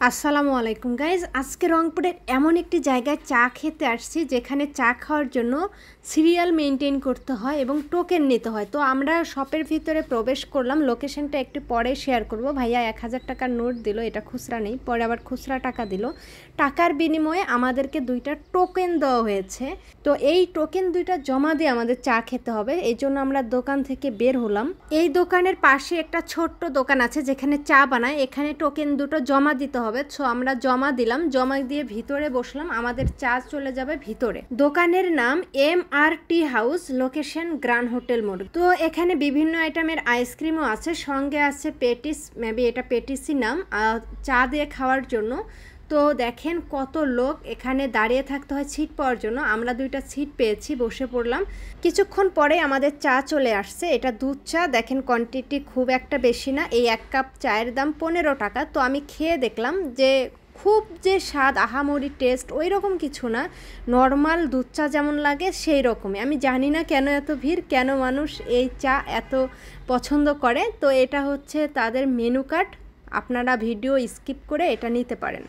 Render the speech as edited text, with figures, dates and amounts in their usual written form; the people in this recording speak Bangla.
আসসালামু আলাইকুম গাইজ, আজকে রংপুরের এমন একটি জায়গায় চা খেতে আসছি যেখানে চা খাওয়ার জন্য সিরিয়াল মেনটেন করতে হয় এবং টোকেন নিতে হয়। তো আমরা শপের ভিতরে প্রবেশ করলাম। লোকেশনটা একটু পরে শেয়ার করব। ভাইয়া 1000 টাকার নোট দিল, এটা খুচরা নেই, পরে আবার খুচরা টাকা দিল। টাকার বিনিময়ে আমাদেরকে 2টা টোকেন দেওয়া হয়েছে। তো এই টোকেন 2টা জমা দিয়ে আমাদের চা খেতে হবে। এই জন্য আমরা দোকান থেকে বের হলাম। এই দোকানের পাশে একটা ছোট্ট দোকান আছে যেখানে চা বানায়, এখানে টোকেন 2টো জমা দিতে হবে। সো আমরা জমা দিলাম, জমা দিয়ে ভিতরে বসলাম, আমাদের চা চলে যাবে ভিতরে। দোকানের নাম MRT house, location grand hotel মোড়। তো এখানে বিভিন্ন আইটেমের আইসক্রিমও আছে, সঙ্গে আছে পেটিস, মেবি এটা পেটিসই নাম, চা দিয়ে খাওয়ার জন্য। তো দেখেন কত লোক এখানে দাঁড়িয়ে থাকতে হয় সিট পাওয়ার জন্য। আমরা 2টা সিট পেয়েছি, বসে পড়লাম। কিছুক্ষণ পরে আমাদের চা চলে আসছে। এটা দুধ চা, দেখেন কোয়ান্টিটি খুব একটা বেশি না। এই 1 কাপ চায়ের দাম 15 টাকা। তো আমি খেয়ে দেখলাম যে খুব যে স্বাদ, আহামরি টেস্ট ওই রকম কিছু না, নর্মাল দুধ চা যেমন লাগে সেই রকমই। আমি জানি না কেন এত ভিড়, কেন মানুষ এই চা এত পছন্দ করে। তো এটা হচ্ছে তাদের মেনু কার্ড, আপনারা ভিডিও স্কিপ করে এটা নিতে পারেন।